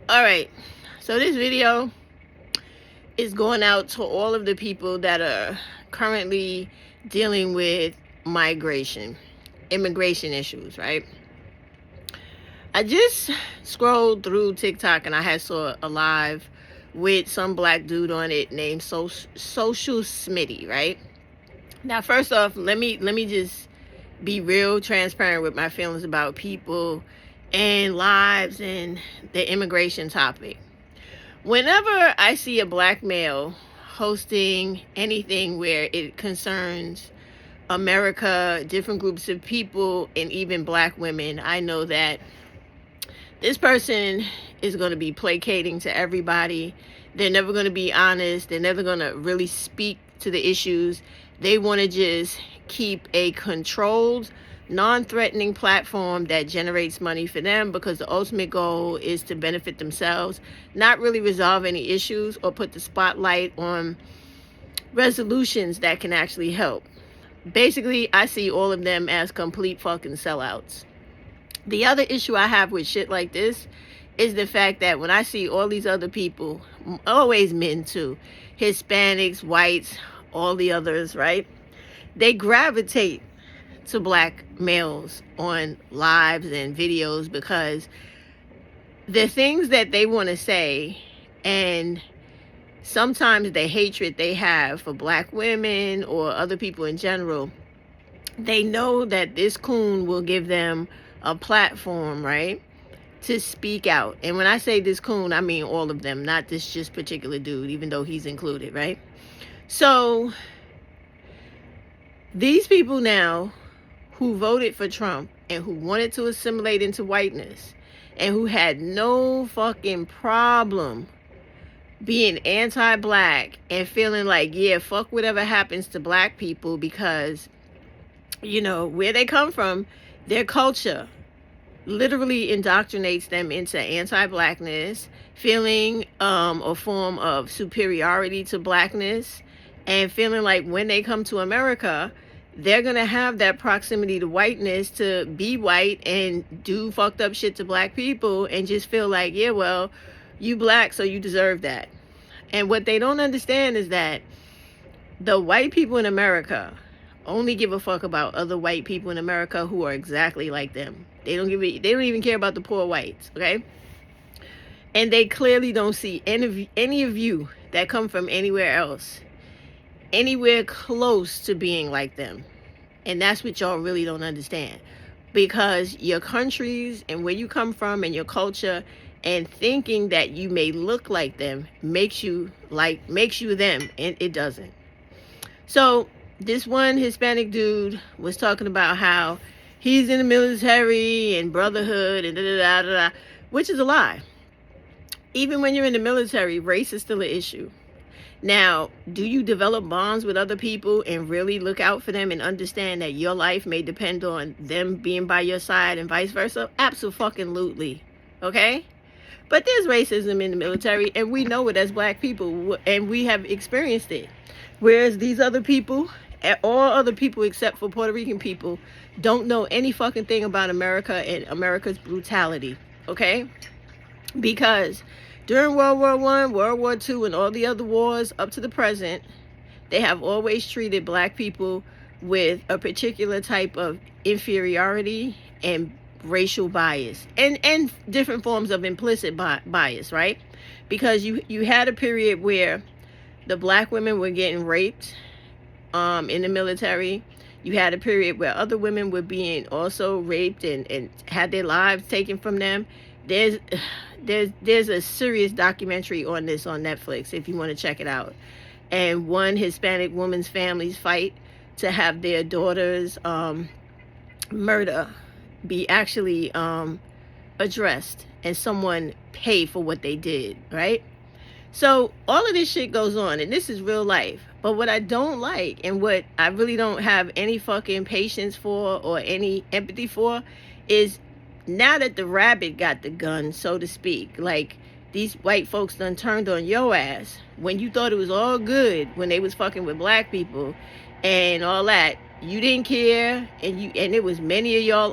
All right, so this video is going out to all of the people that are currently dealing with immigration issues, right? I just scrolled through TikTok and I had saw a live with some black dude on it named Social Smitty, right? Now, first off, let me just be real transparent with my feelings about people and lives and the immigration topic. Whenever I see a black male hosting anything where it concerns America, different groups of people, and even black women, I know that this person is going to be placating to everybody. They're never going to be honest. They're never going to really speak to the issues. They want to just keep a controlled, non-threatening platform that generates money for them, because the ultimate goal is to benefit themselves, not really resolve any issues or put the spotlight on resolutions that can actually help. Basically, I see all of them as complete fucking sellouts. The other issue I have with shit like this is the fact that when I see all these other people, always men too, Hispanics, whites, all the others, right? They gravitate to black males on lives and videos because the things that they want to say, and sometimes the hatred they have for black women or other people in general, they know that this coon will give them a platform, right, to speak out. And when I say this coon, I mean all of them, not this just particular dude, even though he's included, right? So these people now who voted for Trump and who wanted to assimilate into whiteness and who had no fucking problem being anti-black and feeling like, yeah, fuck whatever happens to black people, because, you know, where they come from, their culture literally indoctrinates them into anti-blackness, feeling a form of superiority to blackness, and feeling like when they come to America, they're going to have that proximity to whiteness to be white and do fucked up shit to black people and just feel like, yeah, well, you black, so you deserve that. And what they don't understand is that the white people in America only give a fuck about other white people in America who are exactly like them. They don't even care about the poor whites, okay? And they clearly don't see any of you that come from anywhere else anywhere close to being like them. And that's what y'all really don't understand, because your countries and where you come from and your culture and thinking that you may look like them makes you them, and it doesn't. So this one Hispanic dude was talking about how he's in the military and brotherhood and da-da-da-da-da, which is a lie. Even when you're in the military, race is still an issue. Now, do you develop bonds with other people and really look out for them and understand that your life may depend on them being by your side and vice versa? Absolutely. Okay? But there's racism in the military, and we know it as black people, and we have experienced it. Whereas these other people, all other people except for Puerto Rican people, don't know any fucking thing about America and America's brutality. Okay? Because during World War I, World War II, and all the other wars up to the present, they have always treated black people with a particular type of inferiority and racial bias and different forms of implicit bias, right? Because you had a period where the black women were getting raped in the military. You had a period where other women were being also raped and had their lives taken from them. There's a serious documentary on this on Netflix if you want to check it out. And one Hispanic woman's families fight to have their daughter's murder be actually addressed and someone pay for what they did, right? So all of this shit goes on, and this is real life. But what I don't like, and what I really don't have any fucking patience for or any empathy for, is now that the rabbit got the gun, so to speak, like these white folks done turned on your ass when you thought it was all good when they was fucking with black people and all that. You didn't care, and it was many of y'all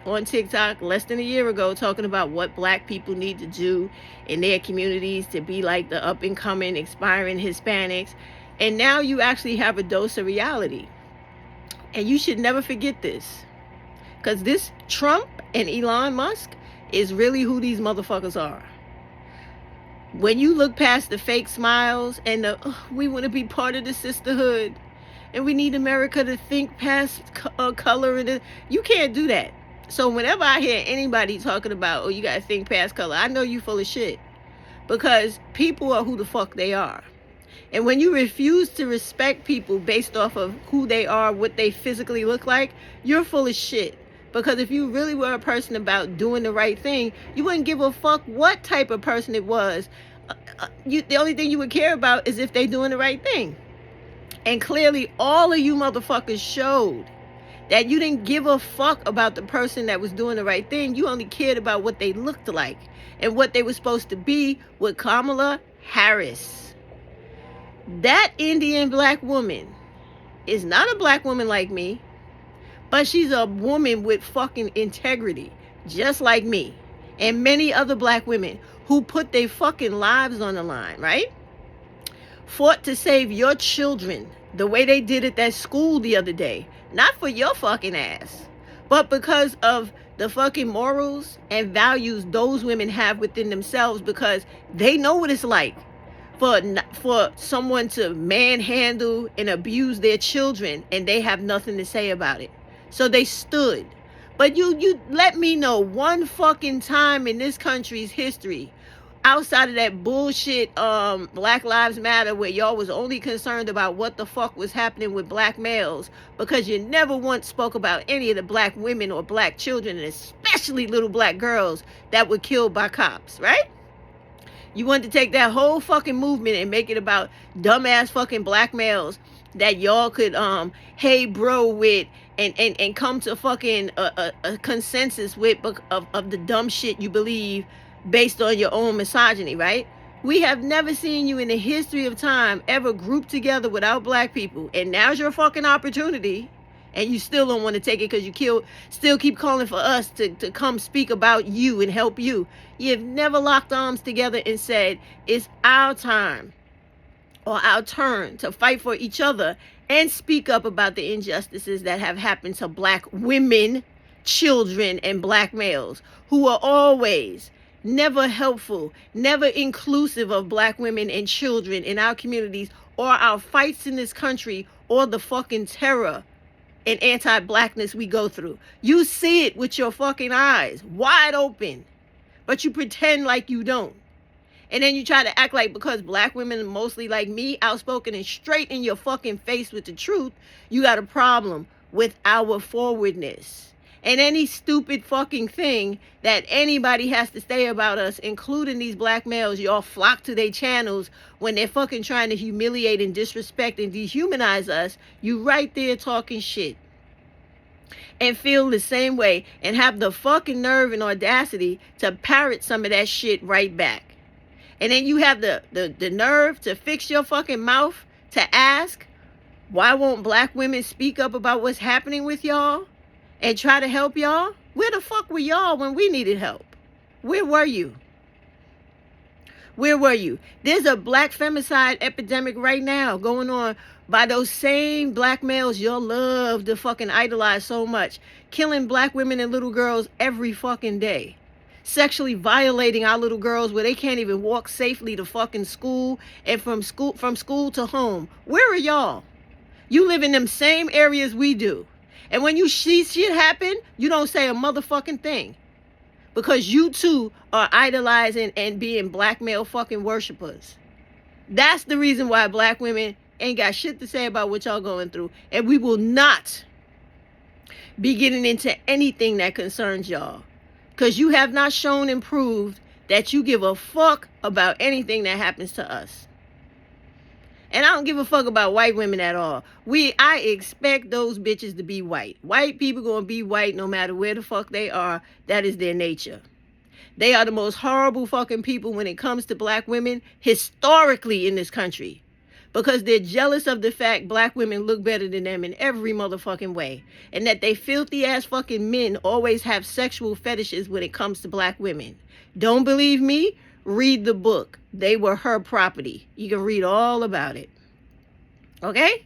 on TikTok less than a year ago talking about what black people need to do in their communities to be like the up and coming aspiring Hispanics. And now you actually have a dose of reality. And you should never forget this. Because this Trump and Elon Musk is really who these motherfuckers are. When you look past the fake smiles and the, oh, we want to be part of the sisterhood, and we need America to think past color, and you can't do that. So whenever I hear anybody talking about, oh, you got to think past color, I know you full of shit. Because people are who the fuck they are. And when you refuse to respect people based off of who they are, what they physically look like, you're full of shit. Because if you really were a person about doing the right thing, you wouldn't give a fuck what type of person it was. The only thing you would care about is if they're doing the right thing. And clearly all of you motherfuckers showed that you didn't give a fuck about the person that was doing the right thing. You only cared about what they looked like and what they were supposed to be with Kamala Harris. That Indian black woman is not a black woman like me, but she's a woman with fucking integrity, just like me and many other black women who put their fucking lives on the line, right? Fought to save your children the way they did at that school the other day. Not for your fucking ass, but because of the fucking morals and values those women have within themselves, because they know what it's like for someone to manhandle and abuse their children and they have nothing to say about it. So they stood. But you let me know one fucking time in this country's history, outside of that bullshit Black Lives Matter, where y'all was only concerned about what the fuck was happening with black males, because you never once spoke about any of the black women or black children, and especially little black girls that were killed by cops, right? You want to take that whole fucking movement and make it about dumbass fucking black males that y'all could hey bro with and come to fucking a consensus with of the dumb shit you believe based on your own misogyny, right? We have never seen you in the history of time ever group together without black people, and now's your fucking opportunity, and you still don't want to take it because you still keep calling for us to come speak about you and help you. You've never locked arms together and said, it's our time or our turn to fight for each other and speak up about the injustices that have happened to black women, children, and black males who are always never helpful, never inclusive of black women and children in our communities or our fights in this country or the fucking terror and anti-blackness we go through. You see it with your fucking eyes, wide open, but you pretend like you don't. And then you try to act like because black women are mostly like me, outspoken and straight in your fucking face with the truth, you got a problem with our forwardness. And any stupid fucking thing that anybody has to say about us, including these black males, y'all flock to their channels when they're fucking trying to humiliate and disrespect and dehumanize us. You right there talking shit. And feel the same way and have the fucking nerve and audacity to parrot some of that shit right back. And then you have the nerve to fix your fucking mouth to ask, why won't black women speak up about what's happening with y'all and try to help y'all? Where the fuck were y'all when we needed help? Where were you? Where were you? There's a black femicide epidemic right now going on by those same black males y'all love to fucking idolize so much, killing black women and little girls every fucking day. Sexually violating our little girls where they can't even walk safely to fucking school and from school to home. Where are y'all? You live in them same areas we do. And when you see shit happen, you don't say a motherfucking thing. Because you too are idolizing and being black male fucking worshipers. That's the reason why black women ain't got shit to say about what y'all going through. And we will not be getting into anything that concerns y'all. Because you have not shown and proved that you give a fuck about anything that happens to us. And I don't give a fuck about white women at all. I expect those bitches to be white. White people gonna be white no matter where the fuck they are. That is their nature. They are the most horrible fucking people when it comes to black women historically in this country. because they're jealous of the fact black women look better than them in every motherfucking way. And that they filthy ass fucking men always have sexual fetishes when it comes to black women. Don't believe me? Read the book. They Were Her Property. You can read all about it. Okay?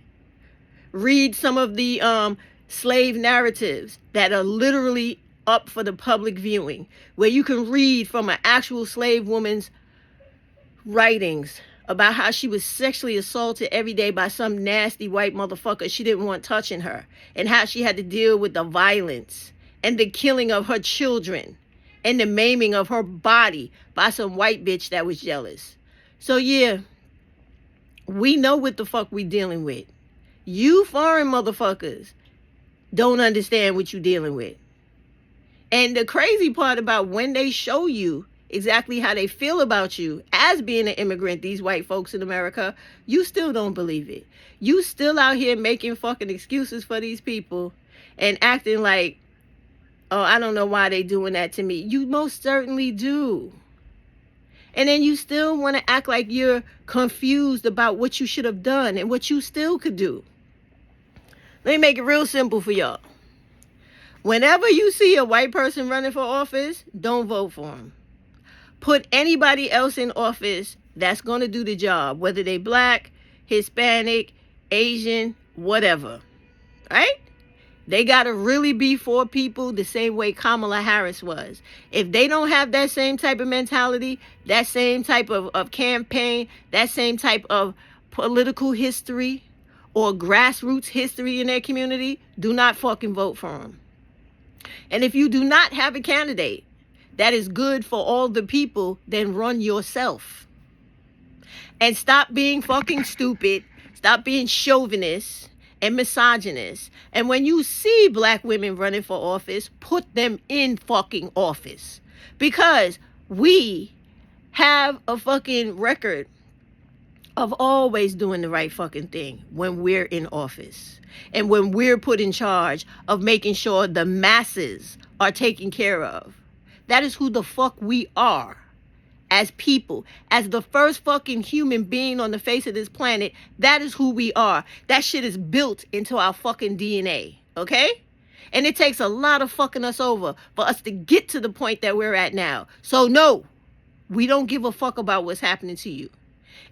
Read some of the slave narratives that are literally up for the public viewing, where you can read from an actual slave woman's writings about how she was sexually assaulted every day by some nasty white motherfucker she didn't want touching her, and how she had to deal with the violence and the killing of her children and the maiming of her body by some white bitch that was jealous. So yeah, we know what the fuck we dealing with. You foreign motherfuckers don't understand what you dealing with. And the crazy part about when they show you exactly how they feel about you as being an immigrant, these white folks in America, you still don't believe it. You still out here making fucking excuses for these people and acting like, oh, I don't know why they doing that to me. You most certainly do. And then you still want to act like you're confused about what you should have done and what you still could do. Let me make it real simple for y'all. Whenever you see a white person running for office, don't vote for him. Put anybody else in office that's going to do the job, whether they black, Hispanic, Asian, whatever. Right? They got to really be for people the same way Kamala Harris was. If they don't have that same type of mentality, that same type of campaign, that same type of political history or grassroots history in their community, do not fucking vote for them. And if you do not have a candidate that is good for all the people, then run yourself. And stop being fucking stupid. Stop being chauvinist and misogynist. And when you see black women running for office, put them in fucking office. Because we have a fucking record of always doing the right fucking thing when we're in office. And when we're put in charge of making sure the masses are taken care of. That is who the fuck we are as people. As the first fucking human being on the face of this planet, that is who we are. That shit is built into our fucking DNA, okay? And it takes a lot of fucking us over for us to get to the point that we're at now. So no, we don't give a fuck about what's happening to you.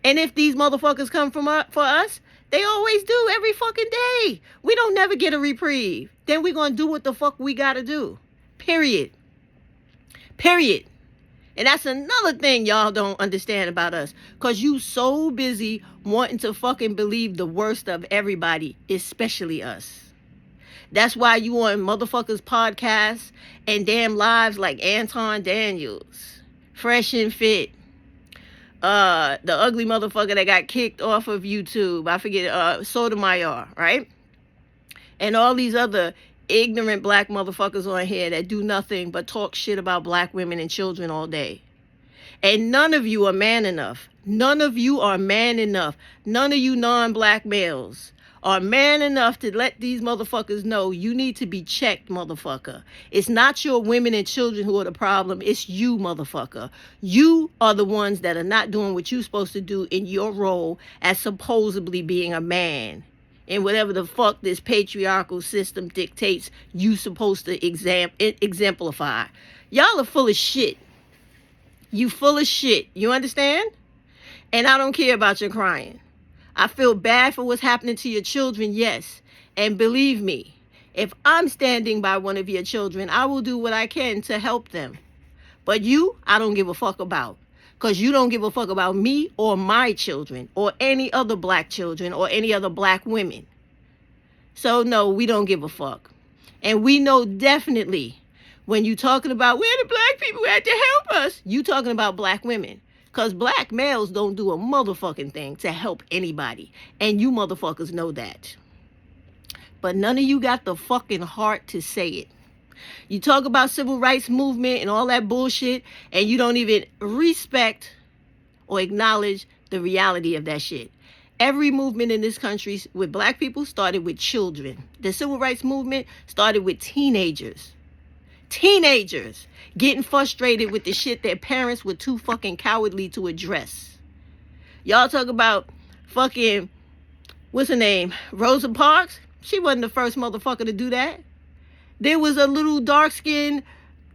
And if these motherfuckers come for us, they always do every fucking day. We don't never get a reprieve. Then we're going to do what the fuck we got to do. Period. Period. And that's another thing y'all don't understand about us. Because you so busy wanting to fucking believe the worst of everybody, especially us. That's why you on motherfuckers podcasts and damn lives like Anton Daniels, Fresh and Fit, the ugly motherfucker that got kicked off of YouTube, I forget, Sotomayor, right? And all these other ignorant black motherfuckers on here that do nothing but talk shit about black women and children all day. And none of you are man enough. None of you are man enough. None of you non-black males are man enough to let these motherfuckers know you need to be checked, motherfucker. It's not your women and children who are the problem. It's you, motherfucker. You are the ones that are not doing what you're supposed to do in your role as supposedly being a man. And whatever the fuck this patriarchal system dictates you supposed to exemplify. Y'all are full of shit. You full of shit. You understand? And I don't care about your crying. I feel bad for what's happening to your children, yes. And believe me, if I'm standing by one of your children, I will do what I can to help them. But you, I don't give a fuck about. Because you don't give a fuck about me or my children or any other black children or any other black women. So no, we don't give a fuck. And we know definitely when you talking about where the black people had to help us, you talking about black women. Because black males don't do a motherfucking thing to help anybody. And you motherfuckers know that. But none of you got the fucking heart to say it. You talk about civil rights movement and all that bullshit, and you don't even respect or acknowledge the reality of that shit. Every movement in this country with black people started with children. The civil rights movement started with teenagers. Teenagers getting frustrated with the shit their parents were too fucking cowardly to address. Y'all talk about fucking, what's her name? Rosa Parks. She wasn't the first motherfucker to do that. There was a little dark-skinned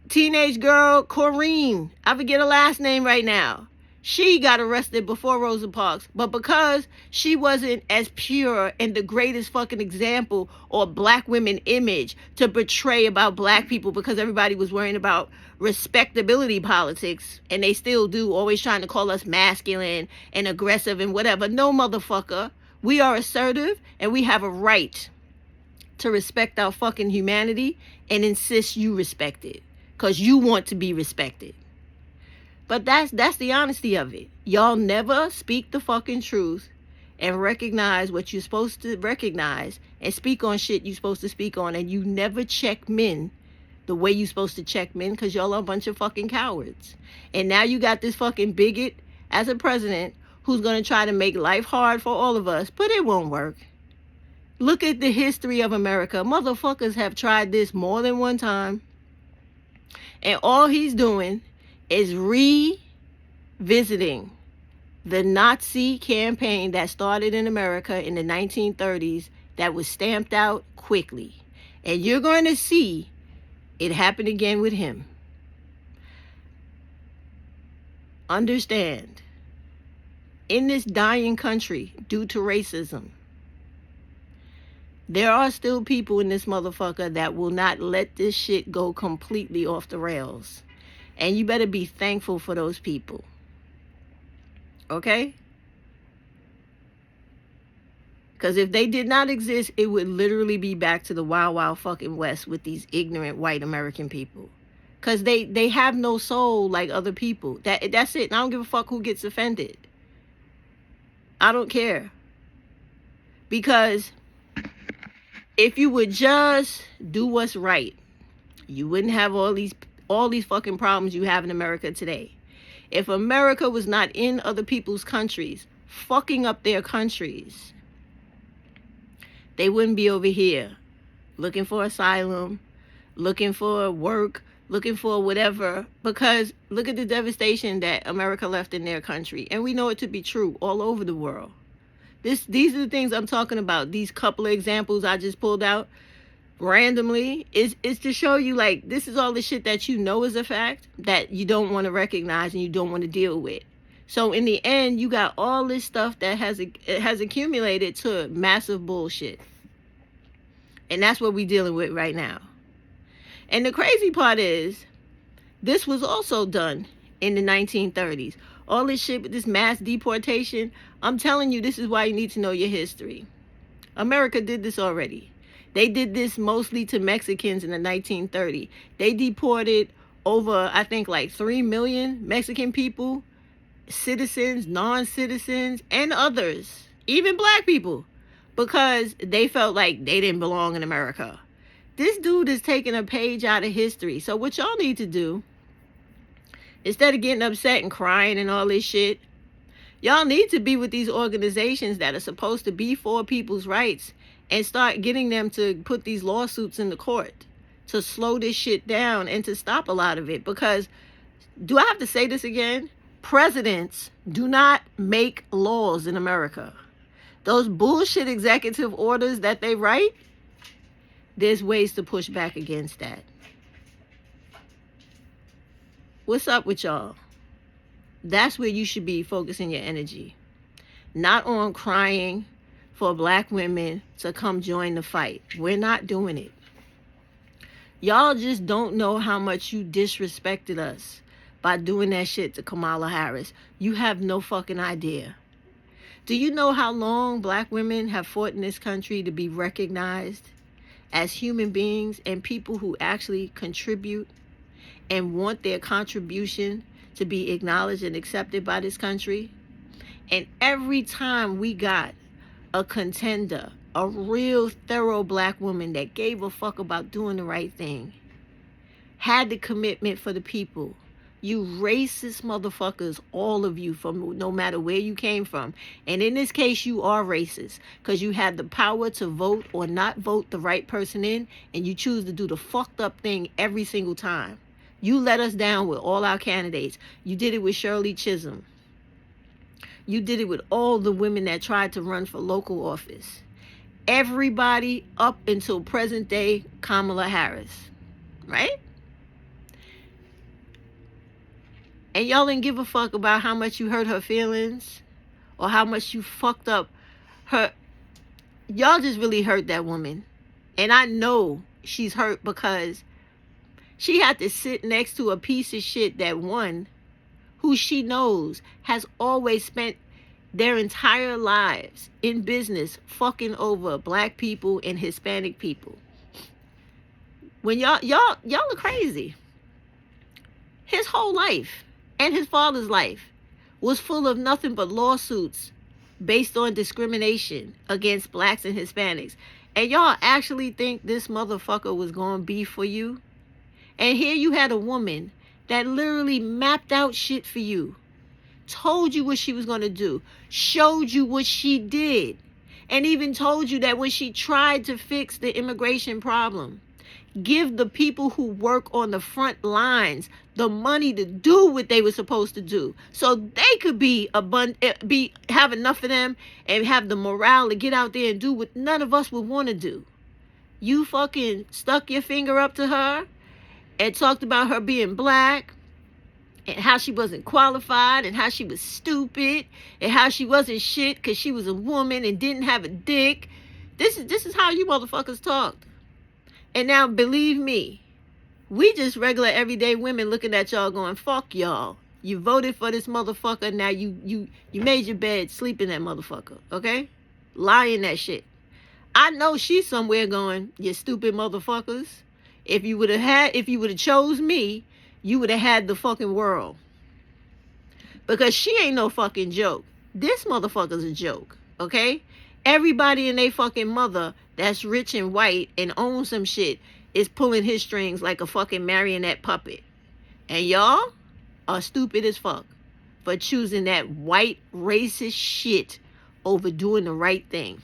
teenage girl, Corrine. I forget her last name right now. She got arrested before Rosa Parks. But because she wasn't as pure and the greatest fucking example or black women image to portray about black people, because everybody was worrying about respectability politics, and they still do, always trying to call us masculine and aggressive and whatever. No, motherfucker. We are assertive and we have a right to respect our fucking humanity and insist you respect it. Because you want to be respected. But that's the honesty of it. Y'all never speak the fucking truth and recognize what you're supposed to recognize and speak on shit you're supposed to speak on. And you never check men the way you're supposed to check men, because y'all are a bunch of fucking cowards. And now you got this fucking bigot as a president who's going to try to make life hard for all of us, but it won't work. Look at the history of America. Motherfuckers have tried this more than one time. And all he's doing is revisiting the Nazi campaign that started in America in the 1930s that was stamped out quickly. And you're going to see it happen again with him. Understand, in this dying country due to racism, there are still people in this motherfucker that will not let this shit go completely off the rails. And you better be thankful for those people. Okay? Because if they did not exist, it would literally be back to the wild, wild fucking West with these ignorant white American people. Because they have no soul like other people. That's it. And I don't give a fuck who gets offended. I don't care. Because if you would just do what's right, you wouldn't have all these fucking problems you have in America today. If America was not in other people's countries, fucking up their countries, they wouldn't be over here looking for asylum, looking for work, looking for whatever. Because look at the devastation that America left in their country. And we know it to be true all over the world. These are the things I'm talking about. These couple of examples I just pulled out randomly is to show you, like, this is all the shit that you know is a fact that you don't want to recognize and you don't want to deal with. So in the end, you got all this stuff that has accumulated to massive bullshit. And that's what we're dealing with right now. And the crazy part is, this was also done in the 1930s. All this shit with this mass deportation, I'm telling you, this is why you need to know your history. America did this already. They did this mostly to Mexicans in the 1930s. They deported over, I think, like 3 million Mexican people, citizens, non-citizens, and others, even black people, because they felt like they didn't belong in America. This dude is taking a page out of history. So what y'all need to do, instead of getting upset and crying and all this shit, y'all need to be with these organizations that are supposed to be for people's rights and start getting them to put these lawsuits in the court to slow this shit down and to stop a lot of it. Because, do I have to say this again? Presidents do not make laws in America. Those bullshit executive orders that they write, there's ways to push back against that. What's up with y'all? That's where you should be focusing your energy. Not on crying for black women to come join the fight. We're not doing it. Y'all just don't know how much you disrespected us by doing that shit to Kamala Harris. You have no fucking idea. Do you know how long black women have fought in this country to be recognized as human beings and people who actually contribute and want their contribution to be acknowledged and accepted by this country? And every time we got a contender, a real thorough black woman that gave a fuck about doing the right thing, had the commitment for the people, you racist motherfuckers, all of you, from no matter where you came from, and in this case you are racist because you had the power to vote or not vote the right person in, and you choose to do the fucked up thing every single time. You let us down with all our candidates. You did it with Shirley Chisholm. You did it with all the women that tried to run for local office. Everybody up until present day Kamala Harris, right? And y'all didn't give a fuck about how much you hurt her feelings or how much you fucked up her. Y'all just really hurt that woman. And I know she's hurt because she had to sit next to a piece of shit that one who she knows has always spent their entire lives in business fucking over black people and Hispanic people. When y'all are crazy. His whole life and his father's life was full of nothing but lawsuits based on discrimination against blacks and Hispanics. And y'all actually think this motherfucker was gonna be for you? And here you had a woman that literally mapped out shit for you, told you what she was going to do, showed you what she did, and even told you that when she tried to fix the immigration problem, give the people who work on the front lines the money to do what they were supposed to do, so they could be have enough of them and have the morale to get out there and do what none of us would want to do. You fucking stuck your finger up to her and talked about her being black and how she wasn't qualified and how she was stupid and how she wasn't shit because she was a woman and didn't have a dick. This is how you motherfuckers talked. And now, believe me, we just regular everyday women looking at y'all going, fuck y'all. You voted for this motherfucker. Now you made your bed, sleep in that motherfucker, okay? Lie in that shit. I know she's somewhere going, you stupid motherfuckers. If you would have chose me, you would have had the fucking world. Because she ain't no fucking joke. This motherfucker's a joke, okay? Everybody and they fucking mother that's rich and white and owns some shit is pulling his strings like a fucking marionette puppet. And y'all are stupid as fuck for choosing that white racist shit over doing the right thing.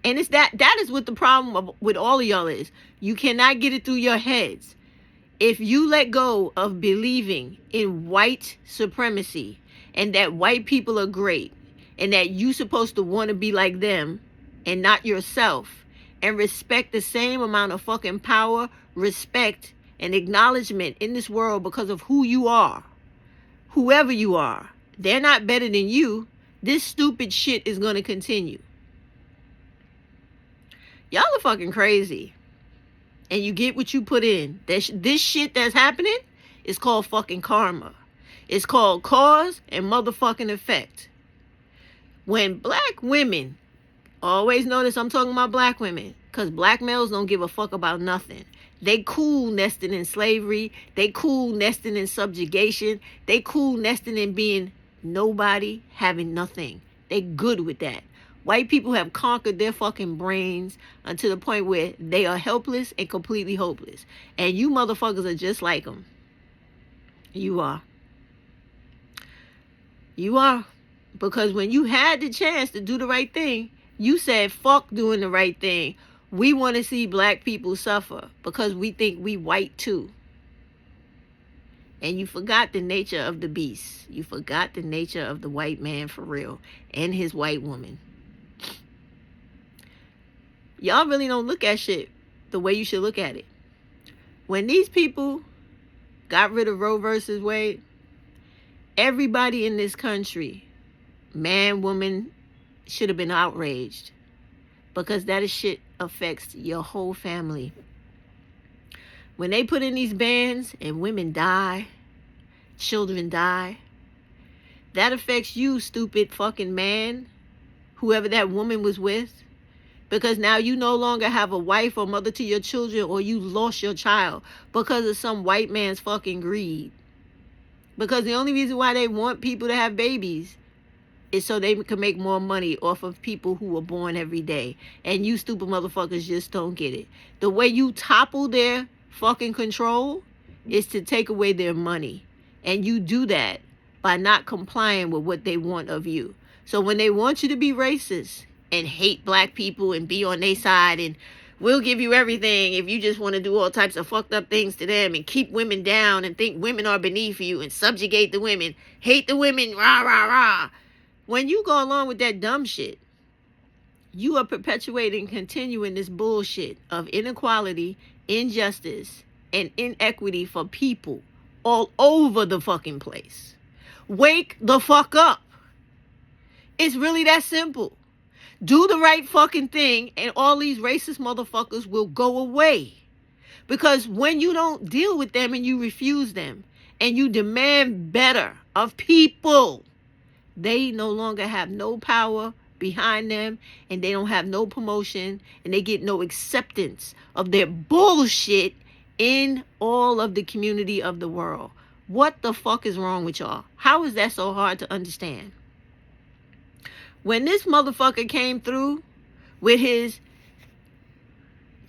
And it's that is what the problem with all of y'all is. You cannot get it through your heads. If you let go of believing in white supremacy and that white people are great and that you supposed to want to be like them and not yourself and respect the same amount of fucking power, respect, and acknowledgement in this world because of who you are, whoever you are, they're not better than you. This stupid shit is going to continue. Y'all are fucking crazy. And you get what you put in. This shit that's happening is called fucking karma. It's called cause and motherfucking effect. When black women, always notice I'm talking about black women, because black males don't give a fuck about nothing. They cool nesting in slavery. They cool nesting in subjugation. They cool nesting in being nobody, having nothing. They good with that. White people have conquered their fucking brains until the point where they are helpless and completely hopeless. And you motherfuckers are just like them. You are. You are. Because when you had the chance to do the right thing, you said, fuck doing the right thing. We want to see black people suffer because we think we white too. And you forgot the nature of the beast. You forgot the nature of the white man for real and his white woman. Y'all really don't look at shit the way you should look at it. When these people got rid of Roe versus Wade, everybody in this country, man, woman, should have been outraged. Because that shit affects your whole family. When they put in these bans and women die, children die, that affects you, stupid fucking man, whoever that woman was with. Because now you no longer have a wife or mother to your children, or you lost your child because of some white man's fucking greed. Because the only reason why they want people to have babies is so they can make more money off of people who were born every day. And you stupid motherfuckers just don't get it. The way you topple their fucking control is to take away their money. And you do that by not complying with what they want of you. So when they want you to be racist and hate black people and be on their side and We'll give you everything if you just want to do all types of fucked up things to them and keep women down and think women are beneath you and subjugate the women, hate the women, rah, rah, rah. When you go along with that dumb shit, you are perpetuating, continuing this bullshit of inequality, injustice, and inequity for people all over the fucking place. Wake the fuck up. It's really that simple. Do the right fucking thing and all these racist motherfuckers will go away. Because when you don't deal with them and you refuse them and you demand better of people, they no longer have no power behind them and they don't have no promotion and they get no acceptance of their bullshit in all of the community of the world. What the fuck is wrong with y'all? How is that so hard to understand? When this motherfucker came through with his,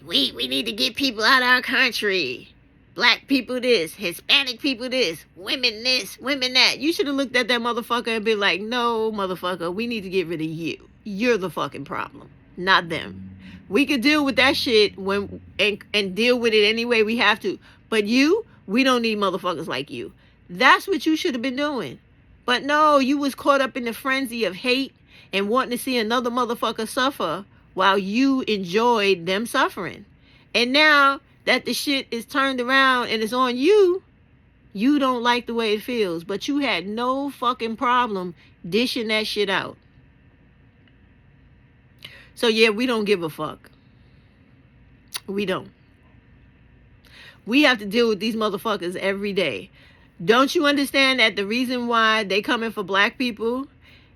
we need to get people out of our country. Black people this, Hispanic people this, women that. You should have looked at that motherfucker and been like, no, motherfucker, we need to get rid of you. You're the fucking problem, not them. We could deal with that shit and deal with it any way we have to. But you, we don't need motherfuckers like you. That's what you should have been doing. But no, you was caught up in the frenzy of hate and wanting to see another motherfucker suffer while you enjoyed them suffering. And now that the shit is turned around and it's on you, you don't like the way it feels. But you had no fucking problem dishing that shit out. So yeah, we don't give a fuck. We don't. We have to deal with these motherfuckers every day. Don't you understand that the reason why they coming for black people,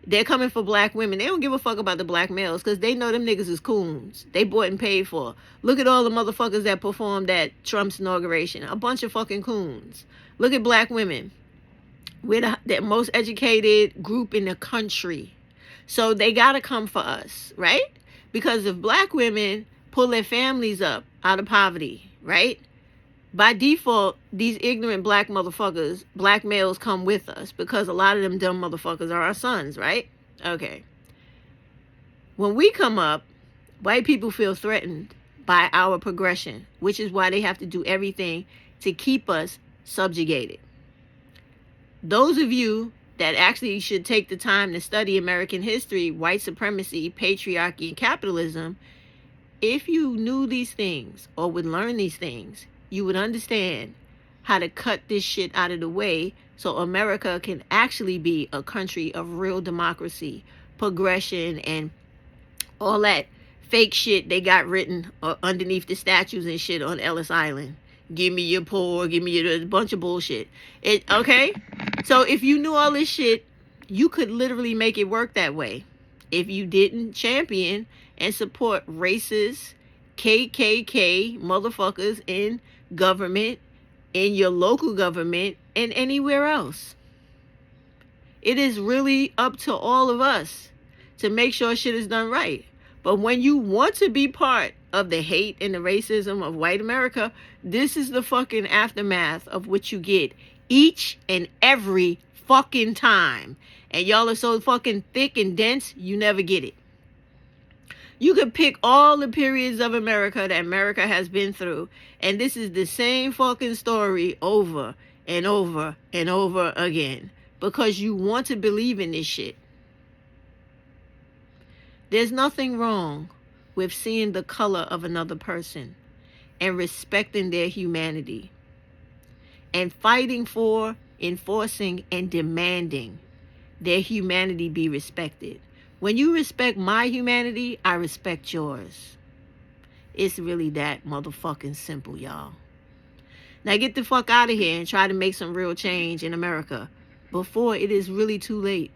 they're coming for black women. They don't give a fuck about the black males because they know them niggas is coons. They bought and paid for. Look at all the motherfuckers that performed at Trump's inauguration. A bunch of fucking coons. Look at black women. We're the most educated group in the country. So they got to come for us, right? Because if black women pull their families up out of poverty, right? By default, these ignorant black motherfuckers, black males come with us because a lot of them dumb motherfuckers are our sons, right? Okay. When we come up, white people feel threatened by our progression, which is why they have to do everything to keep us subjugated. Those of you that actually should take the time to study American history, white supremacy, patriarchy, and capitalism, if you knew these things or would learn these things, you would understand how to cut this shit out of the way so America can actually be a country of real democracy, progression, and all that fake shit they got written underneath the statues and shit on Ellis Island. Give me your poor, give me your bunch of bullshit. Okay? So if you knew all this shit, you could literally make it work that way. If you didn't champion and support racist KKK motherfuckers in government, in your local government, and anywhere else. It is really up to all of us to make sure shit is done right. But when you want to be part of the hate and the racism of white America, this is the fucking aftermath of what you get each and every fucking time. And y'all are so fucking thick and dense, you never get it. You could pick all the periods of America that America has been through, and this is the same fucking story over and over and over again because you want to believe in this shit. There's nothing wrong with seeing the color of another person and respecting their humanity and fighting for, enforcing, and demanding their humanity be respected. When you respect my humanity, I respect yours. It's really that motherfucking simple, y'all. Now get the fuck out of here and try to make some real change in America before it is really too late.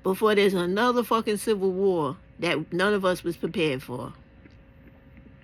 Before there's another fucking civil war that none of us was prepared for.